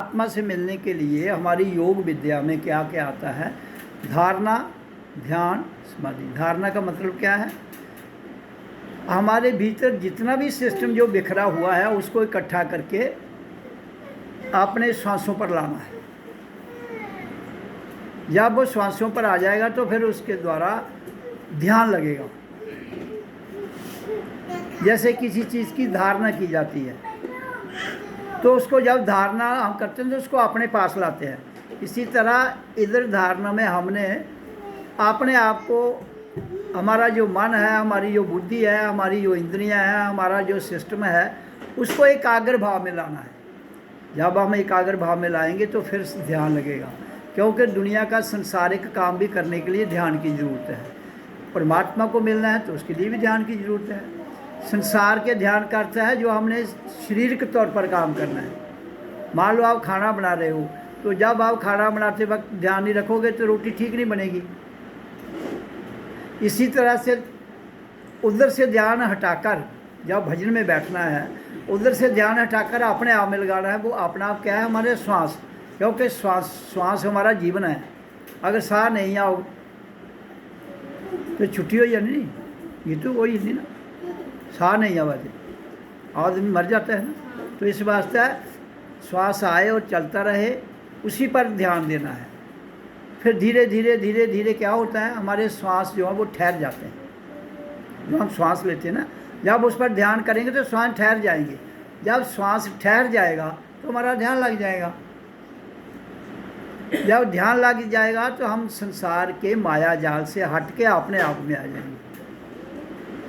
आत्मा से मिलने के लिए हमारी योग विद्या में क्या क्या आता है? धारणा, ध्यान, समाधि। धारणा का मतलब क्या है? हमारे भीतर जितना भी सिस्टम जो बिखरा हुआ है उसको इकट्ठा करके अपने श्वासों पर लाना है। जब वो श्वासों पर आ जाएगा तो फिर उसके द्वारा ध्यान लगेगा। जैसे किसी चीज़ की धारणा की जाती है तो उसको जब धारणा हम करते हैं तो उसको अपने पास लाते हैं। इसी तरह इधर धारणा में हमने अपने आप को, हमारा जो मन है, हमारी जो बुद्धि है, हमारी जो इंद्रियां हैं, हमारा जो सिस्टम है, उसको एकाग्र भाव में लाना है। जब हम एकाग्र भाव में लाएंगे तो फिर ध्यान लगेगा, क्योंकि दुनिया का संसारिक काम भी करने के लिए ध्यान की ज़रूरत है। परमात्मा को मिलना है तो उसके लिए भी ध्यान की ज़रूरत है। संसार के ध्यान का अर्थ है जो हमने शारीरिक तौर पर काम करना है। मान लो आप खाना बना रहे हो, तो जब आप खाना बनाते वक्त ध्यान नहीं रखोगे तो रोटी ठीक नहीं बनेगी। इसी तरह से उधर से ध्यान हटाकर जब भजन में बैठना है, उधर से ध्यान हटाकर अपने आप में लगाना है। वो अपना आप क्या है? हमारे श्वास, क्योंकि श्वास हमारा जीवन है। अगर साह नहीं आओ तो छुट्टी हो जानी नहीं, ये तो वही नहीं ना, साह नहीं आवा तो आदमी मर जाता है ना। तो इस वास्ते श्वास आए और चलता रहे, उसी पर ध्यान देना है। फिर धीरे धीरे धीरे धीरे क्या होता है? हमारे श्वास जो है वो ठहर जाते हैं। जो हम श्वास लेते हैं ना, जब उस पर ध्यान करेंगे तो श्वास ठहर जाएंगे। जब श्वास ठहर जाएगा तो हमारा ध्यान लग जाएगा। जब ध्यान लग जाएगा तो हम संसार के माया जाल से हट के अपने आप में आ जाएंगे।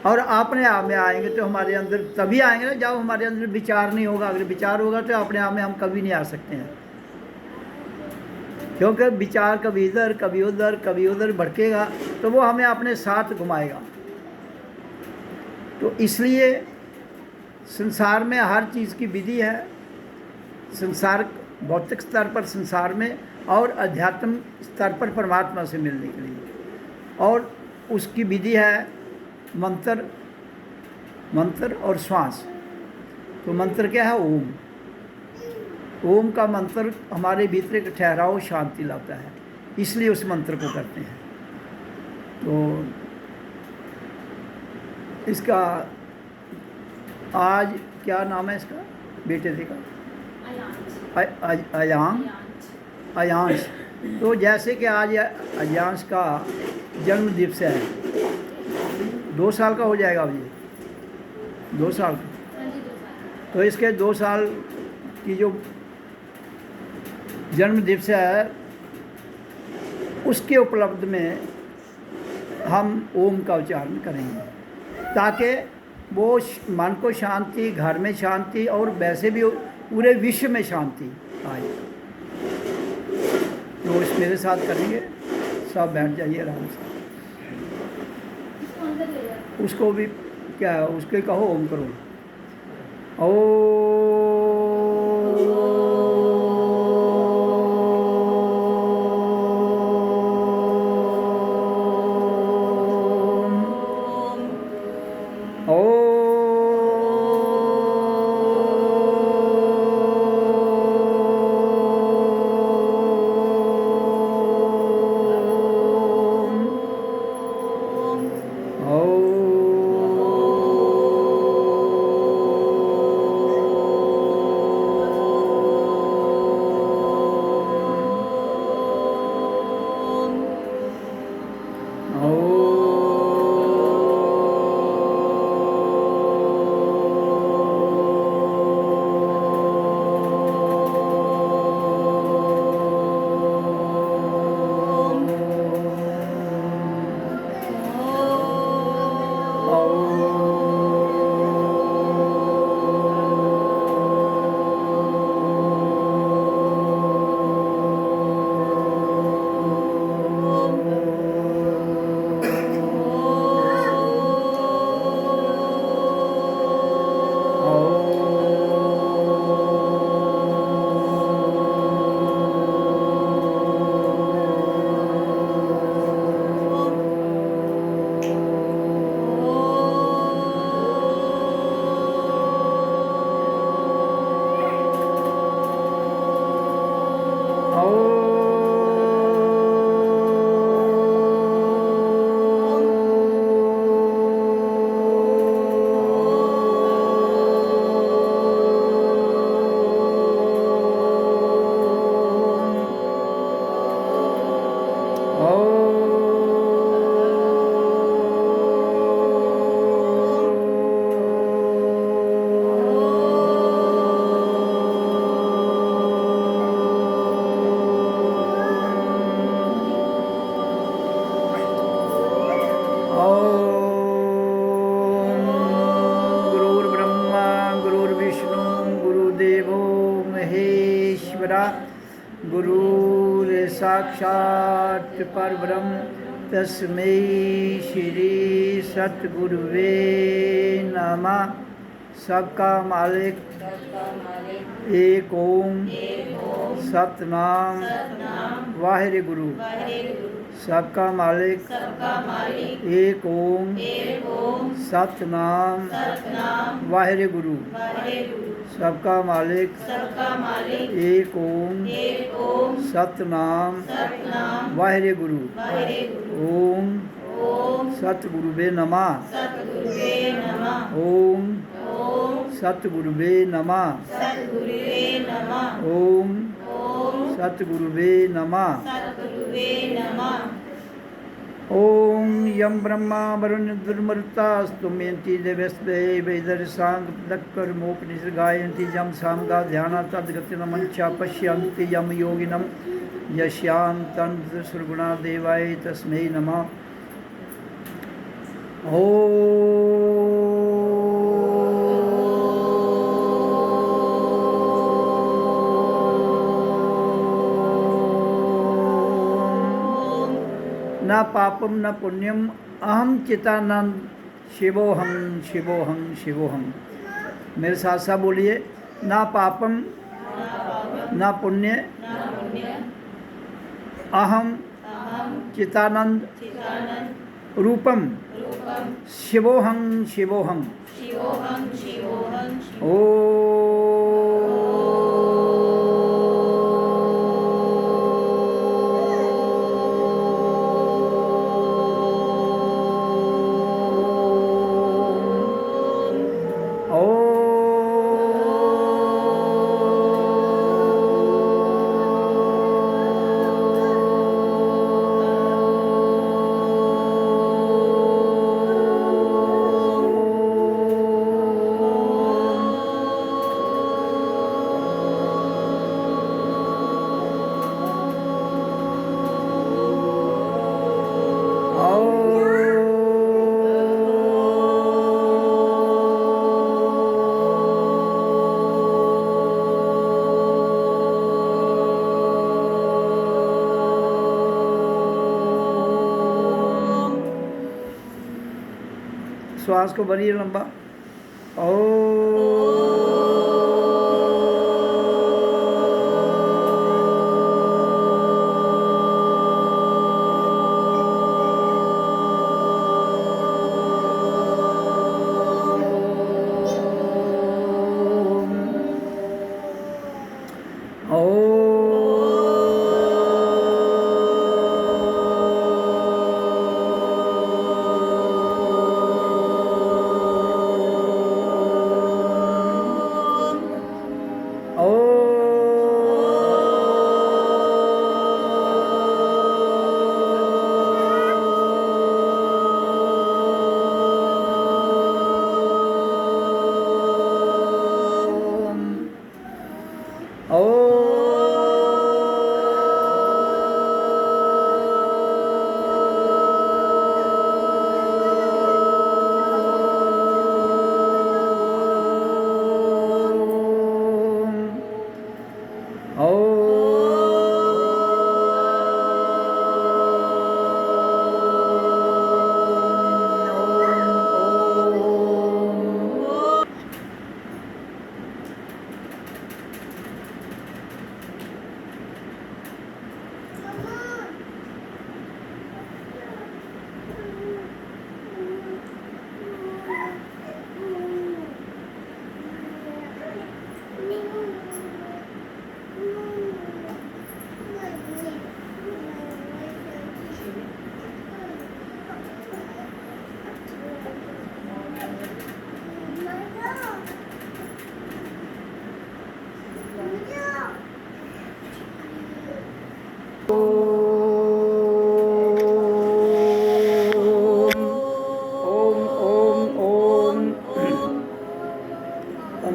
और अपने आप में आएंगे तो हमारे अंदर तभी आएंगे ना जब हमारे अंदर विचार नहीं होगा। अगर विचार होगा तो अपने आप में हम कभी नहीं आ सकते हैं, क्योंकि विचार कभी इधर कभी उधर भटकेगा तो वो हमें अपने साथ घुमाएगा। तो इसलिए संसार में हर चीज़ की विधि है। संसार भौतिक स्तर पर संसार में और अध्यात्म स्तर पर परमात्मा से मिलने के लिए, और उसकी विधि है मंत्र और श्वास। तो मंत्र क्या है? ओम। ओम का मंत्र हमारे भीतर एक ठहराव, शांति लाता है, इसलिए उस मंत्र को करते हैं। तो इसका आज क्या नाम है इसका, बेटे का? अयांश। तो जैसे कि आज अयांश का जन्म दिवस है, 2 साल का हो जाएगा अब ये, 2 साल का। तो इसके 2 साल की जो जन्म दिवस है उसके उपलब्ध में हम ओम का उच्चारण करेंगे, ताकि वो मन को शांति, घर में शांति और वैसे भी पूरे विश्व में शांति आए। तो इस मेरे साथ करेंगे, सब बैठ जाइए आराम से। उसको भी क्या, उसके कहो ओम करो। ओ साक्षात् परब्रह्म तस्मै श्री सतगुरुवे नमः। सबका मालिक एक ओम सतनाम वाहिरे गुरु। सबका मालिक एक ओम सतनाम वाहिरे गुरु। सबका मालिक एक ओम सतनाम वाहिरे गुरु। ओम सतगुरुवे नमः। ओम सतगुरुवे नमः। ओम सतगुरुवे नमः। ओम यम ब्रह्मा वरुण दुर्मरुतास्तु मेन्ति देवस्ते वैदर्शांगदक्कर्मोपनिषद गायन्ति यम सामगा ध्याना तद्गतिन मंचा पश्यन्ति यम योगिनम यस्यां सर्वगुणा देवाय तस्मै नमः। न पापम न पुण्यम अहम चितानंद शिवोहम शिवोहम शिवोहम। मेरे साथ साथ बोलिए, ना पापम ना पुण्य अहम चितानंद रूपम शिवोहम शिवोहम। ओ श्वास को भरिए लंबा।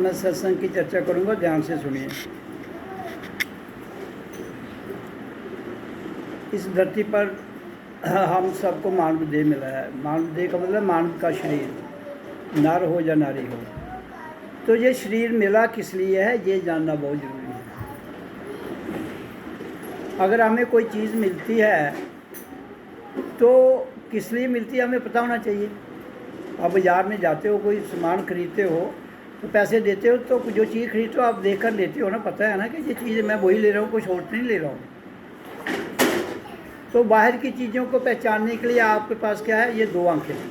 मैं सत्संग की चर्चा करूंगा, ध्यान से सुनिए। इस धरती पर हम सबको मानव देह मिला है। मानव देह का मतलब मानव का शरीर, नर हो या नारी हो। तो ये शरीर मिला किस लिए है, ये जानना बहुत ज़रूरी है। अगर हमें कोई चीज़ मिलती है तो किस लिए मिलती है हमें पता होना चाहिए। आप बाज़ार में जाते हो, कोई सामान खरीदते हो तो पैसे देते हो, तो जो चीज़ खरीदते हो आप देख कर लेते हो ना, पता है ना कि ये चीज़ मैं वही ले रहा हूँ, कुछ और नहीं ले रहा हूँ। तो बाहर की चीज़ों को पहचानने के लिए आपके पास क्या है, ये दो आंखें हैं।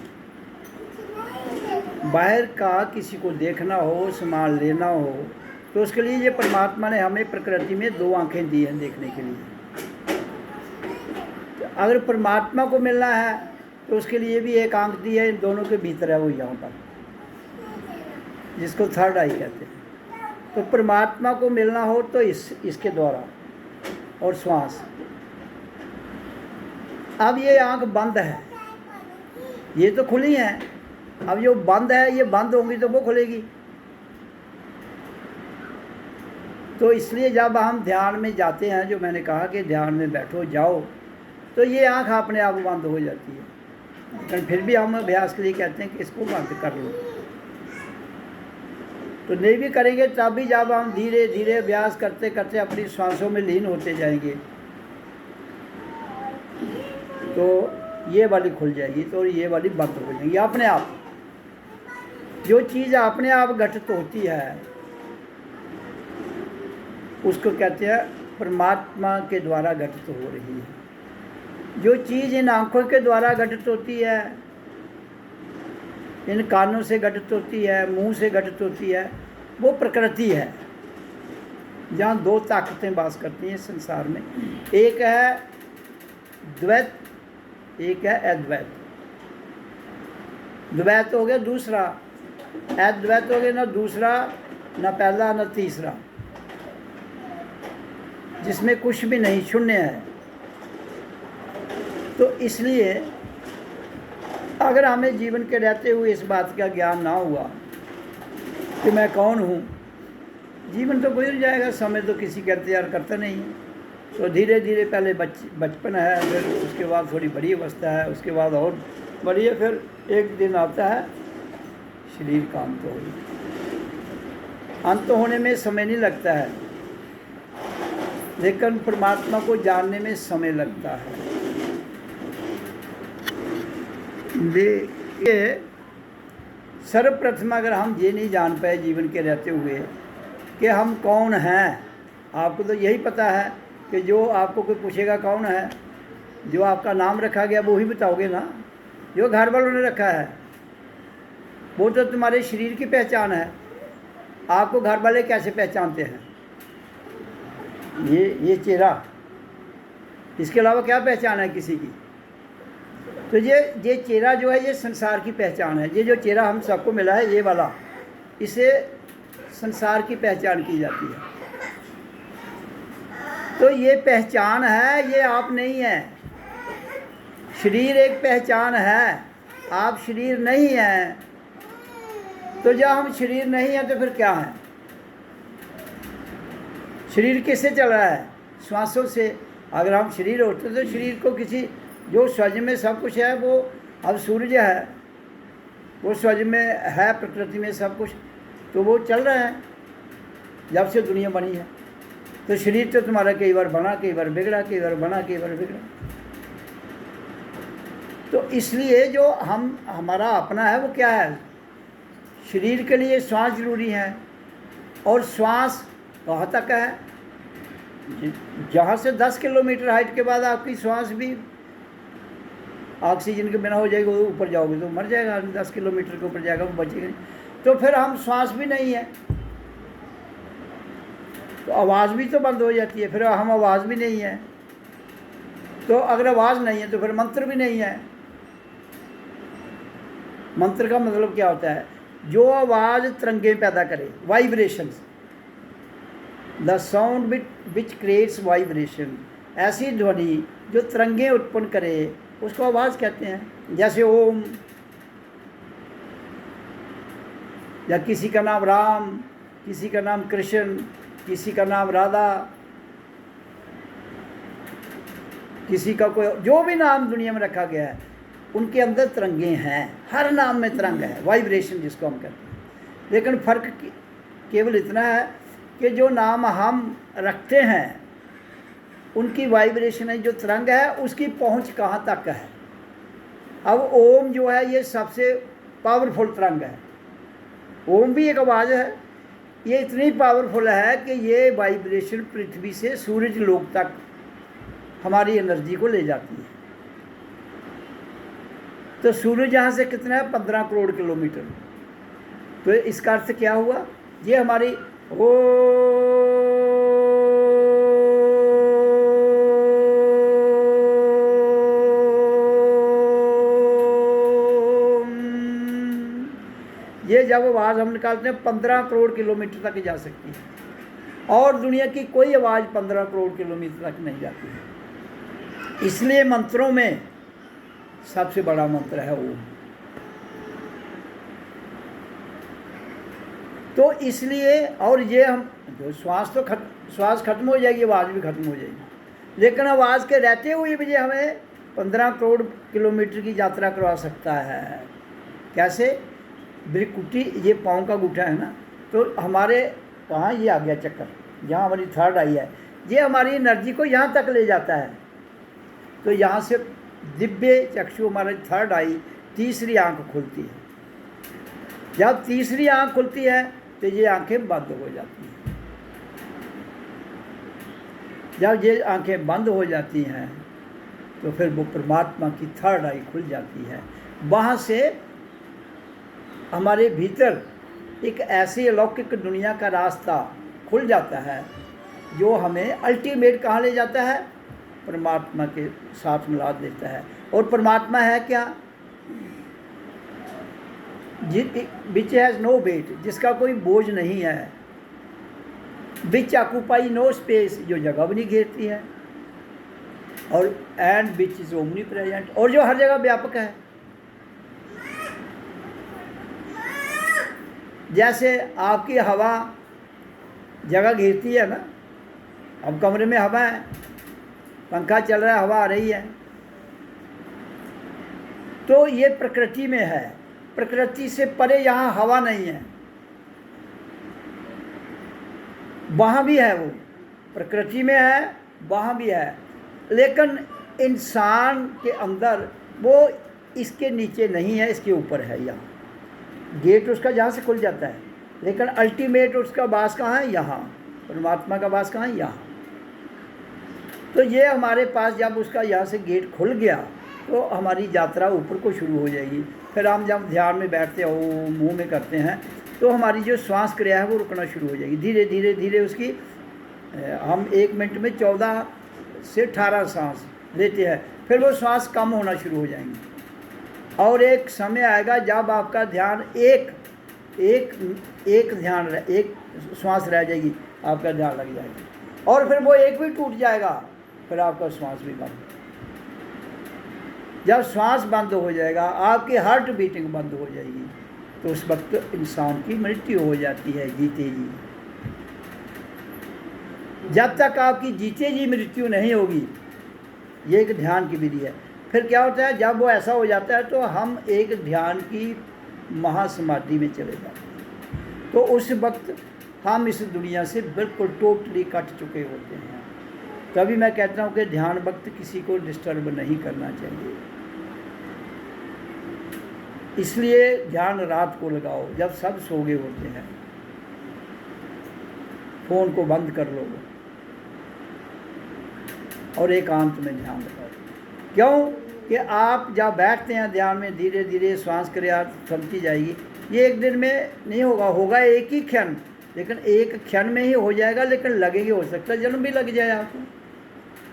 बाहर का किसी को देखना हो, सामान लेना हो, तो उसके लिए ये परमात्मा ने हमें प्रकृति में दो आंखें दी हैं देखने के लिए। तो अगर परमात्मा को मिलना है तो उसके लिए भी एक आंख दी है, इन दोनों के भीतर है वो यहाँ पर, जिसको थर्ड आई कहते हैं। तो परमात्मा को मिलना हो तो इसके द्वारा और श्वास। अब ये आंख बंद है, ये तो खुली है, अब जो बंद है ये बंद होंगी तो वो खुलेगी। तो इसलिए जब हम ध्यान में जाते हैं, जो मैंने कहा कि ध्यान में बैठो जाओ, तो ये आंख अपने आप बंद हो जाती है। लेकिन फिर भी हम अभ्यास के लिए कहते हैं कि इसको बंद कर लो। तो नहीं भी करेंगे तब भी जब हम धीरे धीरे अभ्यास करते करते अपनी श्वासों में लीन होते जाएंगे तो ये वाली खुल जाएगी, तो ये वाली बंद हो जाएगी अपने आप। जो चीज़ अपने आप घटित होती है उसको कहते हैं परमात्मा के द्वारा घटित हो रही है। जो चीज़ इन आँखों के द्वारा घटित होती है, इन कानों से घटित होती है, मुंह से घटित होती है, वो प्रकृति है। जहाँ दो ताकतें वास करती हैं संसार में, एक है द्वैत, एक है अद्वैत। द्वैत हो गया दूसरा, अद्वैत हो गया ना दूसरा ना पहला ना तीसरा, जिसमें कुछ भी नहीं, शून्य है। तो इसलिए अगर हमें जीवन के रहते हुए इस बात का ज्ञान ना हुआ कि मैं कौन हूँ, जीवन तो गुजर जाएगा, समय तो किसी का इंतजार करता नहीं है। तो धीरे धीरे पहले बचपन है, फिर उसके बाद थोड़ी बड़ी अवस्था है, उसके बाद और बड़ी है, फिर एक दिन आता है शरीर का अंत हो। अंत होने में समय नहीं लगता है, लेकिन परमात्मा को जानने में समय लगता है। देखिए, सर्वप्रथम अगर हम ये नहीं जान पाए जीवन के रहते हुए कि हम कौन हैं, आपको तो यही पता है कि जो आपको कोई पूछेगा कौन है, जो आपका नाम रखा गया वो ही बताओगे ना। जो घर वालों ने रखा है वो तो तुम्हारे शरीर की पहचान है। आपको घर वाले कैसे पहचानते हैं? ये चेहरा, इसके अलावा क्या पहचान है किसी की? तो ये चेहरा जो है ये संसार की पहचान है। ये जो चेहरा हम सबको मिला है ये वाला, इसे संसार की पहचान की जाती है। तो ये पहचान है, ये आप नहीं है। शरीर एक पहचान है, आप शरीर नहीं हैं। तो जब हम शरीर नहीं हैं तो फिर क्या है? शरीर किससे चल रहा है? श्वासों से। अगर हम शरीर होते तो शरीर को किसी, जो स्वज में सब कुछ है, वो अब सूर्य है, वो स्वज में है, प्रकृति में सब कुछ, तो वो चल रहा है जब से दुनिया बनी है। तो शरीर तो तुम्हारा कई बार बना, कई बार बिगड़ा, कई बार बना, कई बार बिगड़ा। तो इसलिए जो हमारा अपना है वो क्या है? शरीर के लिए श्वास जरूरी है, और श्वास कहाँ तक है? जहाँ से 10 किलोमीटर हाइट के बाद आपकी श्वास भी ऑक्सीजन के बिना हो जाएगी, वो ऊपर जाओगे तो मर जाएगा आदमी। 10 किलोमीटर के ऊपर जाएगा वो बचेगा नहीं। तो फिर हम श्वास भी नहीं है तो आवाज़ भी तो बंद हो जाती है, फिर हम आवाज़ भी नहीं है। तो अगर आवाज़ नहीं है तो फिर मंत्र भी नहीं है। मंत्र का मतलब क्या होता है? जो आवाज़ तरंगे पैदा करे, vibrations, the sound which creates vibration. ऐसी ध्वनि जो तरंगे उत्पन्न करे उसको आवाज़ कहते हैं। जैसे ओम, या किसी का नाम राम, किसी का नाम कृष्ण, किसी का नाम राधा, किसी का कोई, जो भी नाम दुनिया में रखा गया है उनके अंदर तरंगे हैं। हर नाम में तरंग है, वाइब्रेशन जिसको हम कहते हैं। लेकिन फ़र्क केवल इतना है कि जो नाम हम रखते हैं उनकी वाइब्रेशन है, जो तरंग है उसकी पहुंच कहाँ तक है। अब ओम जो है ये सबसे पावरफुल तरंग है। ओम भी एक आवाज़ है, ये इतनी पावरफुल है कि ये वाइब्रेशन पृथ्वी से सूरज लोक तक हमारी एनर्जी को ले जाती है। तो सूरज यहाँ से कितना है, 15 करोड़ किलोमीटर। तो इसका अर्थ क्या हुआ, ये हमारी ये जब आवाज़ हम निकालते हैं 15 करोड़ किलोमीटर तक जा सकती है, और दुनिया की कोई आवाज़ 15 करोड़ किलोमीटर तक नहीं जाती है। इसलिए मंत्रों में सबसे बड़ा मंत्र है ओम। तो इसलिए, और ये हम जो श्वास खत्म हो जाएगी, आवाज़ भी खत्म हो जाएगी, लेकिन आवाज़ के रहते हुए भी हमें 15 करोड़ किलोमीटर की यात्रा करवा सकता है। कैसे, ब्रिकुटी ये पाँव का गुठा है ना, तो हमारे वहाँ ये आ गया चक्कर, जहाँ हमारी थर्ड आई है, ये हमारी एनर्जी को यहाँ तक ले जाता है। तो यहाँ से दिव्य चक्षु, हमारी थर्ड आई, तीसरी आंख खुलती है। जब तीसरी आंख खुलती है तो ये आंखें बंद हो जाती हैं। जब ये आंखें बंद हो जाती हैं तो फिर वो परमात्मा की थर्ड आई खुल जाती है। वहाँ से हमारे भीतर एक ऐसी अलौकिक दुनिया का रास्ता खुल जाता है जो हमें अल्टीमेट कहाँ ले जाता है, परमात्मा के साथ मिला देता है। और परमात्मा है क्या, विच हैज़ नो वेट, जिसका कोई बोझ नहीं है, विच ऑक्यूपाई नो स्पेस, जो जगह भी नहीं घेरती है, और and which is omni present, और जो हर जगह व्यापक है। जैसे आपकी हवा जगह घेरती है ना, अब कमरे में हवा है, पंखा चल रहा है, हवा आ रही है, तो ये प्रकृति में है। प्रकृति से परे यहाँ हवा नहीं है, वहाँ भी है, वो प्रकृति में है, वहाँ भी है, लेकिन इंसान के अंदर वो इसके नीचे नहीं है, इसके ऊपर है। यहाँ गेट उसका जहाँ से खुल जाता है, लेकिन अल्टीमेट उसका वास कहाँ है, यहाँ। परमात्मा का वास कहाँ है, यहाँ। तो ये हमारे पास जब उसका यहाँ से गेट खुल गया तो हमारी यात्रा ऊपर को शुरू हो जाएगी। फिर हम जब ध्यान में बैठते हैं, मुंह में करते हैं, तो हमारी जो श्वास क्रिया है वो रुकना शुरू हो जाएगी। धीरे धीरे धीरे उसकी हम 1 मिनट में 14 से 18 सांस लेते हैं, फिर वो श्वास कम होना शुरू हो जाएंगी, और एक समय आएगा जब आपका ध्यान एक श्वास रह जाएगी, आपका ध्यान लग जाएगा, और फिर वो एक भी टूट जाएगा, फिर आपका श्वास भी बंद। जब श्वास बंद हो जाएगा, आपकी हार्ट बीटिंग बंद हो जाएगी, तो उस वक्त इंसान की मृत्यु हो जाती है जीते जी। जब तक आपकी जीते जी मृत्यु नहीं होगी, ये एक ध्यान की विधि है। फिर क्या होता है, जब वो ऐसा हो जाता है तो हम एक ध्यान की महासमाधि में चले जाते हैं। तो उस वक्त हम इस दुनिया से बिल्कुल टोटली कट चुके होते हैं। तभी मैं कहता हूँ कि ध्यान वक्त किसी को डिस्टर्ब नहीं करना चाहिए। इसलिए ध्यान रात को लगाओ, जब सब सो गए होते हैं। फ़ोन को बंद कर लो और एकांत में ध्यान लगाओ। क्यों कि आप जब बैठते हैं ध्यान में, धीरे धीरे श्वास क्रिया थमती जाएगी। ये एक दिन में नहीं होगा, होगा एक ही क्षण, लेकिन एक क्षण में ही हो जाएगा, लेकिन लगेगी, हो सकता है जन्म भी लग जाए आपको।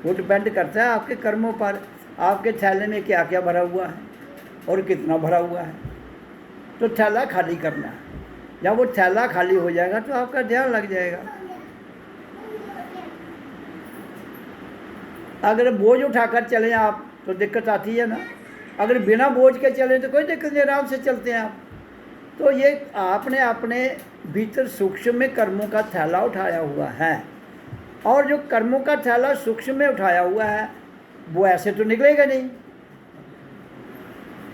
वो डिपेंड करता है आपके कर्मों पर, आपके थैले में क्या क्या भरा हुआ है और कितना भरा हुआ है। तो थैला खाली करना है। जब वो थैला खाली हो जाएगा तो आपका ध्यान लग जाएगा। अगर बोझ उठाकर चलें आप तो दिक्कत आती है ना, अगर बिना बोझ के चलें तो कोई दिक्कत नहीं, आराम से चलते हैं आप। तो ये आपने अपने भीतर सूक्ष्म में कर्मों का थैला उठाया हुआ है, और जो कर्मों का थैला सूक्ष्म में उठाया हुआ है वो ऐसे तो निकलेगा नहीं।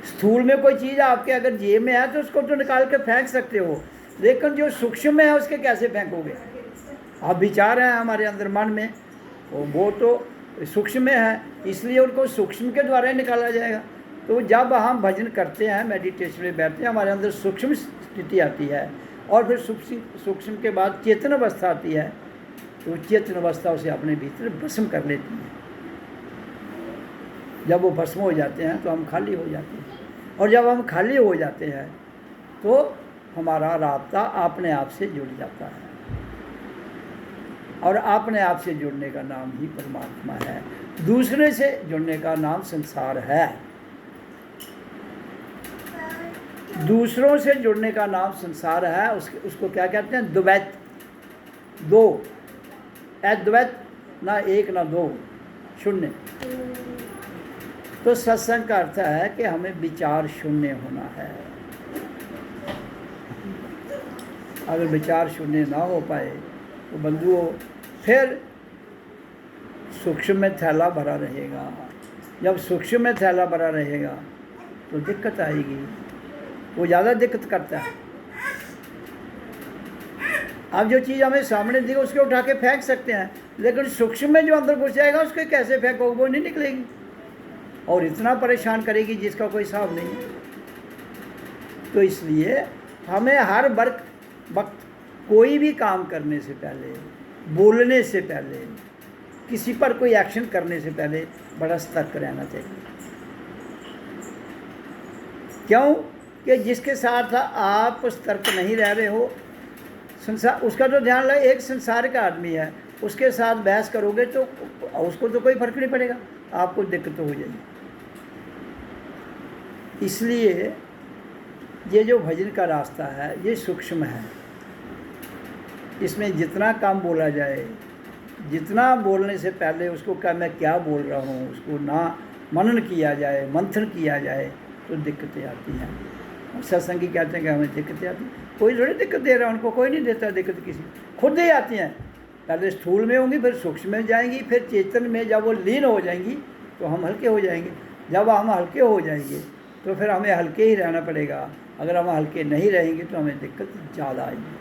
स्थूल में कोई चीज़ आपके अगर जेब में है तो उसको तो निकाल के फेंक सकते हो, लेकिन जो सूक्ष्म में है उसके कैसे फेंकोगे। आप विचार हैं हमारे अंदर मन में, वो तो सूक्ष्म में है, इसलिए उनको सूक्ष्म के द्वारा ही निकाला जाएगा। तो जब हम भजन करते हैं, मेडिटेशन में बैठते हैं, हमारे अंदर सूक्ष्म स्थिति आती है और फिर सूक्ष्म के बाद चेतन अवस्था आती है। तो चेतन अवस्था उसे अपने भीतर भस्म कर लेती है। जब वो भस्म हो जाते हैं तो हम खाली हो जाते हैं, और जब हम खाली हो जाते हैं तो हमारा राब्ता अपने आप से जुड़ जाता है, और अपने आप से जुड़ने का नाम ही परमात्मा है। दूसरे से जुड़ने का नाम संसार है। दूसरों से जुड़ने का नाम संसार है। उसको क्या कहते हैं? द्वैत, दो, अद्वैत, ना एक ना दो, शून्य। तो सत्संग का अर्थ है कि हमें विचार शून्य होना है। अगर विचार शून्य ना हो पाए तो बंधुओं फिर सूक्ष्म में थैला भरा रहेगा। जब सूक्ष्म में थैला भरा रहेगा तो दिक्कत आएगी, वो ज़्यादा दिक्कत करता है। अब जो चीज़ हमें सामने दिखे उसके उठा के फेंक सकते हैं, लेकिन सूक्ष्म में जो अंदर घुस जाएगा उसके कैसे फेंकोगे? वो नहीं निकलेगी और इतना परेशान करेगी जिसका कोई हिसाब नहीं है। तो इसलिए हमें हर वक्त कोई भी काम करने से पहले, बोलने से पहले, किसी पर कोई एक्शन करने से पहले बड़ा सतर्क रहना चाहिए। क्यों? कि जिसके साथ आप सतर्क नहीं रह रहे हो, संसार उसका तो ध्यान लगे। एक संसार का आदमी है, उसके साथ बहस करोगे तो उसको तो कोई फर्क नहीं पड़ेगा, आपको दिक्कत हो जाएगी। इसलिए ये जो भजन का रास्ता है ये सूक्ष्म है। इसमें जितना कम बोला जाए, जितना बोलने से पहले उसको मैं क्या बोल रहा हूँ उसको ना मनन किया जाए, मंथन किया जाए तो दिक्कतें आती हैं। सत्संगी कहते हैं कि हमें दिक्कतें आती हैं। कोई थोड़ी दिक्कत दे रहा है, उनको कोई नहीं देता दिक्कत, किसी खुद ही आती हैं। पहले स्थूल में होंगी, फिर सूक्ष्म में जाएंगी, फिर चेतन में जब वो लीन हो जाएंगी तो हम हल्के हो जाएंगे। जब हम हल्के हो जाएंगे तो फिर हमें हल्के ही रहना पड़ेगा। अगर हम हल्के नहीं रहेंगे तो हमें दिक्कत ज़्यादा आएगी।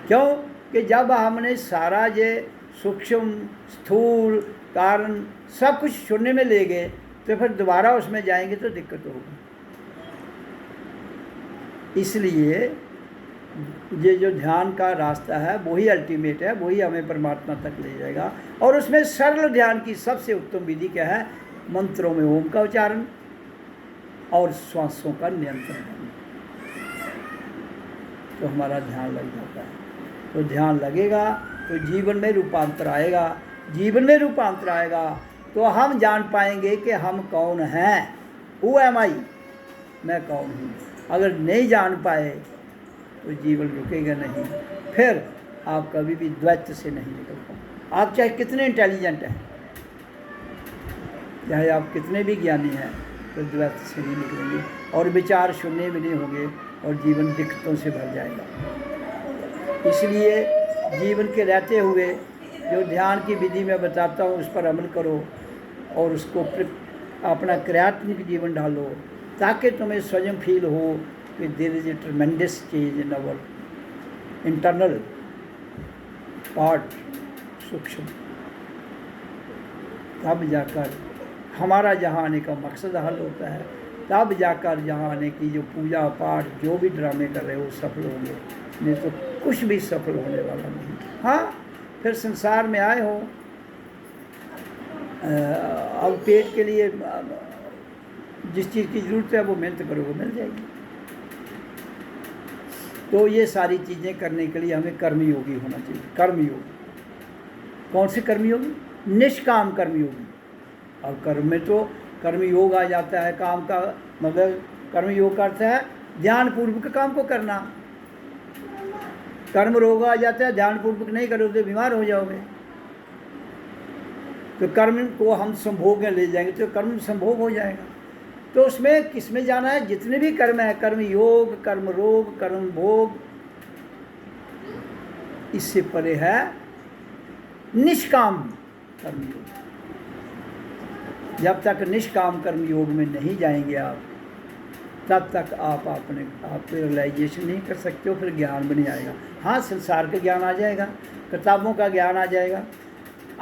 क्यों? कि जब हमने सारा ये सूक्ष्म स्थूल कारण सब कुछ शून्य में ले गए तो फिर दोबारा उसमें जाएंगे तो दिक्कत होगी। इसलिए ये जो ध्यान का रास्ता है वही अल्टीमेट है, वही हमें परमात्मा तक ले जाएगा। और उसमें सरल ध्यान की सबसे उत्तम विधि क्या है? मंत्रों में ओम का उच्चारण और श्वासों का नियंत्रण, तो हमारा ध्यान लग जाता है। तो ध्यान लगेगा तो जीवन में रूपांतर आएगा। जीवन में रूपांतर आएगा तो हम जान पाएंगे कि हम कौन हैं। हु एम आई, मैं कौन हूँ। अगर नहीं जान पाए तो जीवन रुकेगा नहीं, फिर आप कभी भी द्वैत से नहीं निकल पाओ। आप चाहे कितने इंटेलिजेंट हैं, चाहे आप कितने भी ज्ञानी हैं, तो द्वैत से नहीं निकलेंगे और विचार शून्य भी नहीं होंगे और जीवन दिक्कतों से भर जाएगा। इसलिए जीवन के रहते हुए जो ध्यान की विधि मैं बताता हूँ उस पर अमल करो और उसको अपना क्रियात्मक जीवन डालो, ताकि तुम्हें स्वयं फील हो कि there is a tremendous change in our internal part, सूक्ष्म। तब जाकर हमारा जहाँ आने का मकसद हल होता है, तब जाकर जहाँ आने की जो पूजा पाठ जो भी ड्रामे कर रहे हो सफल होंगे, नहीं तो कुछ भी सफल होने वाला नहीं। हाँ, फिर संसार में आए हो, अब पेट के लिए जिस चीज़ की ज़रूरत है वो मेहनत करोगे मिल जाएगी। तो ये सारी चीज़ें करने के लिए हमें कर्मयोगी होना चाहिए। कर्मयोगी कौन से कर्मयोगी? निष्काम कर्मयोगी। और कर्म में तो कर्मयोग आ जाता है। काम का मतलब कर्मयोग का अर्थ है ध्यानपूर्वक काम को करना। कर्म रोग आ जाता है, ध्यानपूर्वक नहीं करोगे तो बीमार हो जाओगे। तो कर्म को हम संभोग में ले जाएंगे तो कर्म संभोग हो जाएगा। तो उसमें किस में जाना है? जितने भी कर्म है, कर्म योग, कर्म रोग, कर्म भोग, इससे परे है निष्काम कर्म योग। जब तक निष्काम कर्म योग में नहीं जाएंगे आप, तब तक आप रियलाइजेशन नहीं कर सकते हो, फिर ज्ञान भी नहीं आएगा। हाँ, संसार का ज्ञान आ जाएगा, किताबों का ज्ञान आ जाएगा,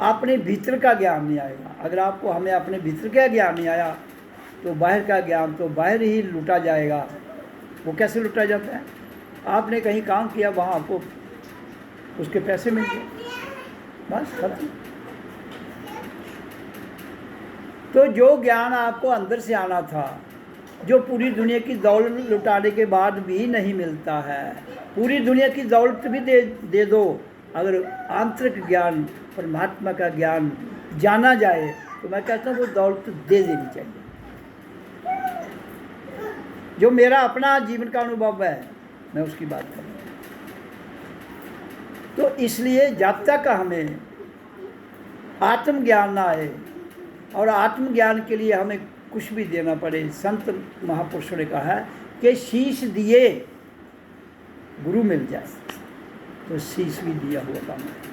अपने भीतर का ज्ञान नहीं आएगा। अगर आपको हमें अपने भीतर का ज्ञान नहीं आया तो बाहर का ज्ञान तो बाहर ही लूटा जाएगा। वो कैसे लूटा जाता है? आपने कहीं काम किया, वहाँ आपको उसके पैसे मिल गए, बस खत्म। तो जो ज्ञान आपको अंदर से आना था, जो पूरी दुनिया की दौलत लुटाने के बाद भी नहीं मिलता है, पूरी दुनिया की दौलत भी दे दो, अगर आंतरिक ज्ञान परमात्मा का ज्ञान जाना जाए तो मैं कहता हूँ वो दौलत दे देनी चाहिए। जो मेरा अपना जीवन का अनुभव है मैं उसकी बात कर रहा हूँ। तो इसलिए जब तक हमें आत्मज्ञान ना आए और आत्मज्ञान के लिए हमें कुछ भी देना पड़े, संत महापुरुषों ने कहा है कि शीश दिए गुरु मिल जाए, तो शीश भी दिया हुआ काम है।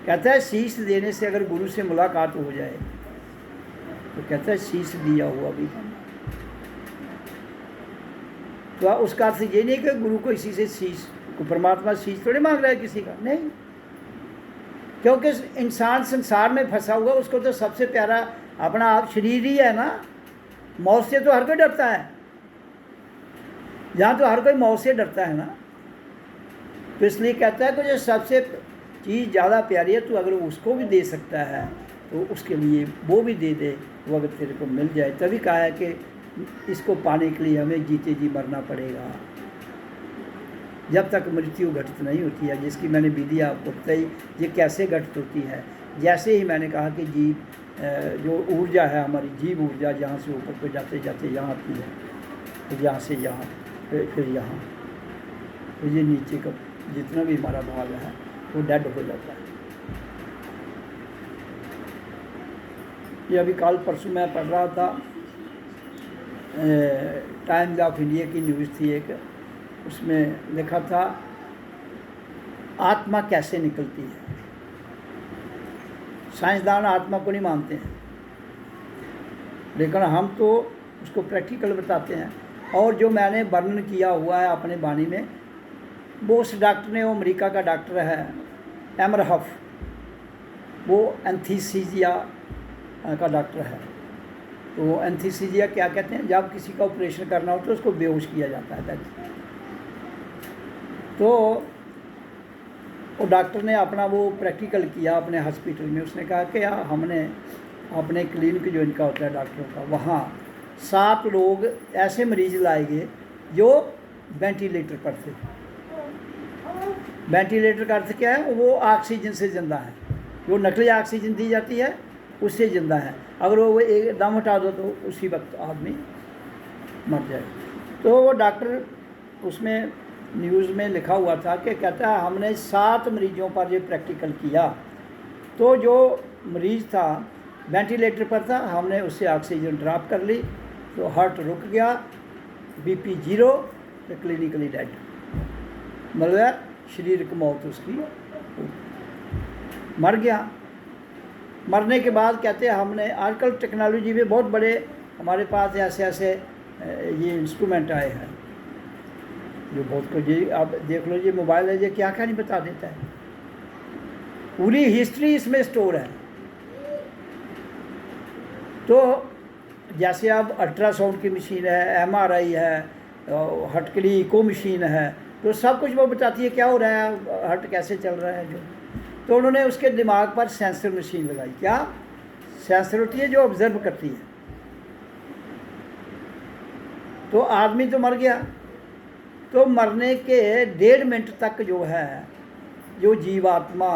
कहता है शीश देने से अगर गुरु से मुलाकात हो जाए तो कहता है शीश दिया हुआ भी काम। तो उसका अर्थ ये नहीं कि गुरु को इसी से शीश, परमात्मा शीश थोड़ी मांग रहा है किसी का, नहीं। क्योंकि इंसान संसार में फंसा हुआ, उसको तो सबसे प्यारा अपना आप शरीर ही है ना। मौत से तो हर कोई डरता है, यहाँ तो हर कोई मौत से डरता है ना। तो इसलिए कहता है कि जो सबसे चीज़ ज़्यादा प्यारी है, तो अगर उसको भी दे सकता है तो उसके लिए वो भी दे दे, वो अगर तेरे को मिल जाए। तभी कहा है कि इसको पाने के लिए हमें जीते जी मरना पड़ेगा, जब तक मृत्यु घटित नहीं होती है। जिसकी मैंने विधि आपको बताई, ये कैसे घटित होती है। जैसे ही मैंने कहा कि जीव जो ऊर्जा है हमारी, जीव ऊर्जा जहाँ से ऊपर को जाते जाते यहाँ आती है, तो यहाँ से यहाँ फिर यहाँ, तो ये नीचे का जितना भी हमारा भाग है वो डेड हो जाता है। ये अभी कल परसों मैं पढ़ रहा था, टाइम्स ऑफ इंडिया की न्यूज़ थी एक, उसमें लिखा था आत्मा कैसे निकलती है। साइंसदान आत्मा को नहीं मानते हैं, लेकिन हम तो उसको प्रैक्टिकल बताते हैं। और जो मैंने वर्णन किया हुआ है अपने वाणी में, वो उस डॉक्टर ने, वो अमेरिका का डॉक्टर है एमरहफ, वो एंथीसीजिया का डॉक्टर है। तो एंथीसीजिया क्या कहते हैं? जब किसी का ऑपरेशन करना हो तो उसको बेहोश किया जाता है। तो वो डॉक्टर ने अपना वो प्रैक्टिकल किया अपने हॉस्पिटल में। उसने कहा कि हमने अपने क्लिनिक जो इनका होता है डॉक्टरों का, वहाँ 7 लोग ऐसे मरीज़ लाएंगे जो वेंटिलेटर पर थे। वेंटिलेटर का अर्थ क्या है? वो ऑक्सीजन से ज़िंदा है, जो नकली ऑक्सीजन दी जाती है उससे ज़िंदा है। अगर वो एक दम हटा दो तो उसी वक्त आदमी मर जाए। तो वो डॉक्टर, उसमें न्यूज़ में लिखा हुआ था कि कहता है हमने 7 मरीजों पर ये प्रैक्टिकल किया, तो जो मरीज़ था वेंटिलेटर पर था, हमने उससे ऑक्सीजन ड्रॉप कर ली, तो हार्ट रुक गया, बीपी 0, तो क्लिनिकली डेड, मतलब शारीरिक मौत उसकी, मर गया। मरने के बाद कहते हैं हमने, आजकल टेक्नोलॉजी में बहुत बड़े हमारे पास ऐसे ऐसे ये इंस्ट्रूमेंट आए हैं जो बहुत कुछ, ये आप देख लो, ये मोबाइल है, ये क्या क्या नहीं बता देता है, पूरी हिस्ट्री इसमें स्टोर है। तो जैसे अब अल्ट्रासाउंड की मशीन है, एमआरआई है, हार्ट के लिए इको मशीन है, तो सब कुछ वो बताती है क्या हो रहा है, हार्ट कैसे चल रहा है जो। तो उन्होंने उसके दिमाग पर सेंसर मशीन लगाई। क्या सेंसर होती है? जो ऑब्जर्व करती है। तो आदमी तो मर गया, तो मरने के 1.5 मिनट तक जो है, जो जीवात्मा,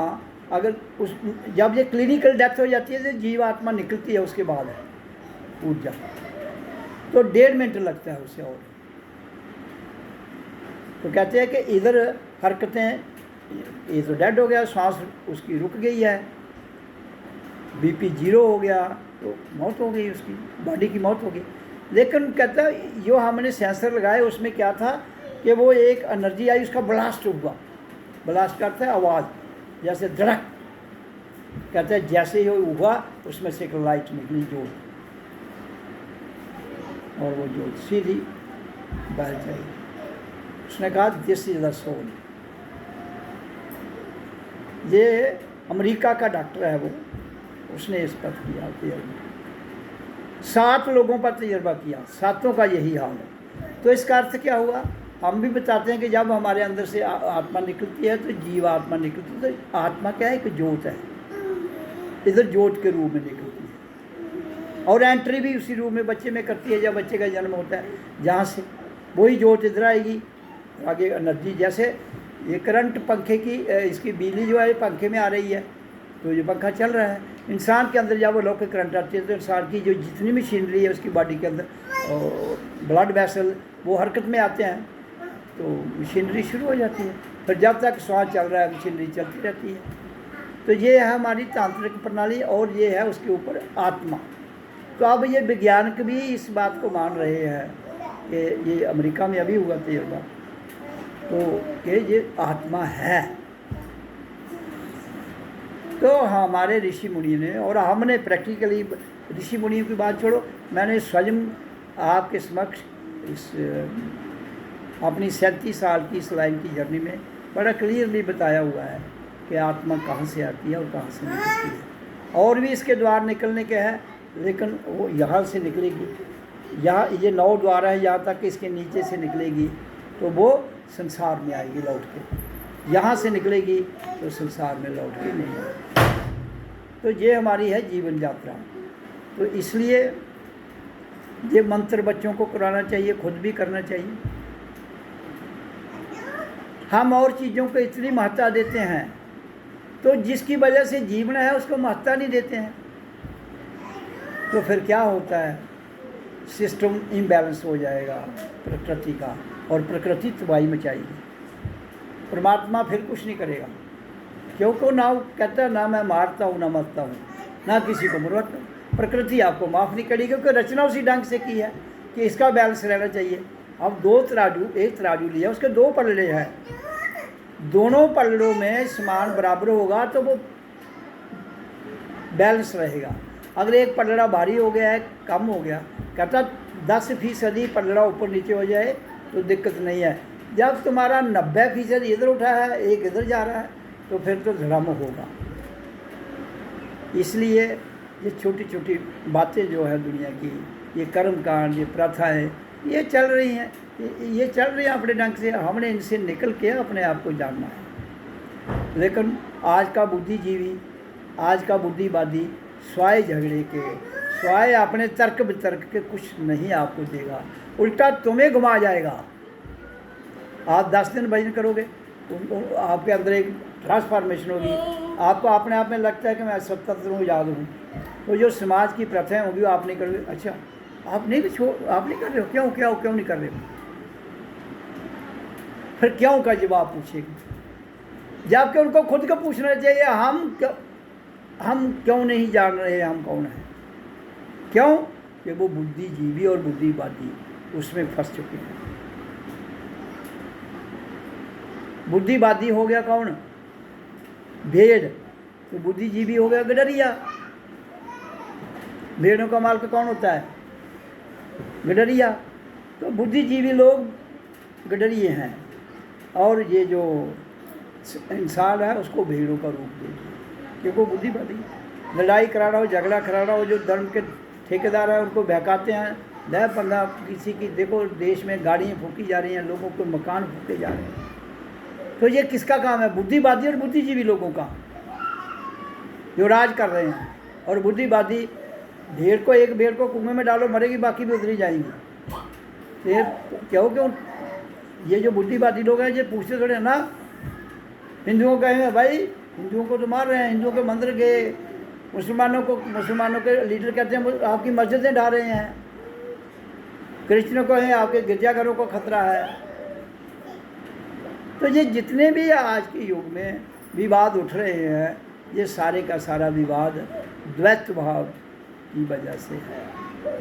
अगर उस जब ये क्लिनिकल डेथ हो जाती है तो जीवात्मा निकलती है उसके बाद ऊर्जा, तो 1.5 मिनट लगता है उसे। और तो कहते हैं कि इधर हरकतें, ये तो डेड हो गया, सांस उसकी रुक गई है, बीपी 0 हो गया, तो मौत हो गई, उसकी बॉडी की मौत हो गई। लेकिन कहता है जो हमने सेंसर लगाए उसमें क्या था कि वो एक एनर्जी आई, उसका ब्लास्ट हुआ। ब्लास्ट करता है आवाज़, जैसे धड़क, कहते हैं जैसे ही हुआ उसमें से एक लाइट निकली, जोत, और वो जोत सीधी बह जाएगी। उसने कहा दिस इज द सोल। ये अमेरिका का डॉक्टर है वो, उसने इस पर किया तजर्बा, 7 लोगों पर तजर्बा किया, 7 का यही हाल है। तो इसका अर्थ क्या हुआ? हम भी बताते हैं कि जब हमारे अंदर से आत्मा निकलती है तो जीव आत्मा निकलती है। तो आत्मा क्या है? एक जोत है, इधर जोत के रूप में निकलती है और एंट्री भी उसी रूप में बच्चे में करती है। जब बच्चे का जन्म होता है जहाँ से वही जोत इधर आएगी, आगे एनर्जी, जैसे ये करंट पंखे की इसकी बिजली जो है पंखे में आ रही है तो ये पंखा चल रहा है। इंसान के अंदर जब वो लौकिक करंट आती है तो इंसान की जो जितनी मशीनरी है उसकी बॉडी के अंदर ब्लड वेसल वो हरकत में आते हैं तो मशीनरी शुरू हो जाती है। फिर जब तक श्वास चल रहा है मशीनरी चलती रहती है। तो ये है हमारी तांत्रिक प्रणाली और ये है उसके ऊपर आत्मा। तो अब ये वैज्ञानिक भी इस बात को मान रहे हैं कि ये अमेरिका में अभी हुआ तजर्बा, तो कि ये आत्मा है। तो हमारे ऋषि मुनि ने और हमने प्रैक्टिकली, ऋषि मुनियों की बात छोड़ो, मैंने स्वयं आपके समक्ष इस अपनी 37 साल की इस लाइन की जर्नी में बड़ा क्लियरली बताया हुआ है कि आत्मा कहाँ से आती है और कहाँ से निकलती है। और भी इसके द्वार निकलने के हैं, लेकिन वो यहाँ से निकलेगी, यहाँ ये 9 द्वार है, यहाँ तक इसके नीचे से निकलेगी तो वो संसार में आएगी लौट के, यहाँ से निकलेगी तो संसार में लौट के नहीं आएगी। तो ये हमारी है जीवन यात्रा। तो इसलिए ये मंत्र बच्चों को कराना चाहिए, खुद भी करना चाहिए। हम और चीज़ों को इतनी महत्ता देते हैं तो जिसकी वजह से जीवन है उसको महत्ता नहीं देते हैं, तो फिर क्या होता है? सिस्टम इम्बैलेंस हो जाएगा प्रकृति का और प्रकृति तबाही मचाएगी। परमात्मा फिर कुछ नहीं करेगा, क्योंकि ना कहता ना मैं मारता हूँ ना मरता हूँ ना किसी को मरवाता हूँ। प्रकृति आपको माफ़ नहीं करेगी क्योंकि रचना उसी ढंग से की है कि इसका बैलेंस रहना चाहिए। अब 2 तराजू, एक तराजू लिया, उसके 2 पलड़े हैं, दोनों पलड़ों में समान बराबर होगा तो वो बैलेंस रहेगा। अगर एक पलड़ा भारी हो गया है, कम हो गया, कहता 10% पलड़ा ऊपर नीचे हो जाए तो दिक्कत नहीं है। जब तुम्हारा 90% इधर उठा है, एक इधर जा रहा है, तो फिर तो धड़ाम होगा। इसलिए ये छोटी छोटी बातें जो है दुनिया की, ये कर्म कांड, ये प्रथाएँ, ये चल रही हैं, ये चल रही हैं अपने ढंग से। हमने इनसे निकल के अपने आप को जानना है। लेकिन आज का बुद्धिजीवी, आज का बुद्धिवादी स्वाय झगड़े के, स्वाय अपने तर्क वितर्क के कुछ नहीं आपको देगा, उल्टा तुम्हें घुमा जाएगा। आप 10 दिन भजन करोगे तो आपके अंदर एक ट्रांसफॉर्मेशन होगी, आपको अपने आप में लगता है कि मैं स्वतंत्र हूँ, याद हूँ। तो जो समाज की प्रथाएँ होगी वो आप नहीं करोगे। अच्छा, आप नहीं आप नहीं कर रहे हो, क्यों नहीं कर रहे हो? फिर क्यों का जवाब पूछेगी, जबकि उनको खुद को पूछना चाहिए हम क्यों नहीं जान रहे हम कौन हैं। क्यों? कि वो बुद्धिजीवी और बुद्धिवादी उसमें फंस चुके हैं। बुद्धिवादी हो गया कौन? भेड़। तो बुद्धिजीवी हो गया गडरिया। भेड़ों का मालिक कौन होता है? गडरिया। तो बुद्धिजीवी लोग गडरिए हैं और ये जो इंसान है उसको भेड़ों का रूप दे दिया, क्योंकि बुद्धिवादी। लड़ाई कराना हो, झगड़ा कराना हो, जो धर्म के ठेकेदार हैं उनको बहकाते हैं। 10-15 किसी की देखो देश में गाड़ियाँ फूकी जा रही हैं, लोगों को मकान फूके जा रहे हैं। तो ये किसका काम है? बुद्धिवादी और बुद्धिजीवी लोगों का, जो राज कर रहे हैं। और बुद्धिवादी भेड़ को, एक भेड़ को कुएं में डालो मरेगी, बाकी भी उधर ही जाएंगी। फिर क्यों ये जो बुद्धिवादी लोग हैं ये पूछते थोड़े ना, हिंदुओं कहेंगे भाई हिंदुओं को तो मार रहे हैं, हिंदुओं के मंदिर गए, मुसलमानों के लीडर कहते हैं आपकी मस्जिदें ढा रहे हैं, क्रिश्चियनों को है आपके गिरजाघरों को खतरा है। तो ये जितने भी आज के युग में विवाद उठ रहे हैं, ये सारे का सारा विवाद द्वैत भाव की वजह से है।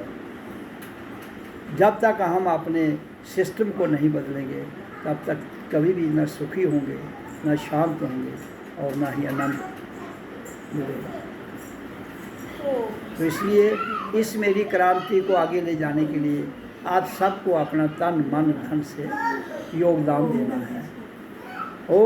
जब तक हम अपने सिस्टम को नहीं बदलेंगे तब तक कभी भी न सुखी होंगे, न शांत होंगे और न ही आनंद मिलेगा। तो इसलिए इस मेरी क्रांति को आगे ले जाने के लिए आप सबको अपना तन मन धन से योगदान देना है। ओ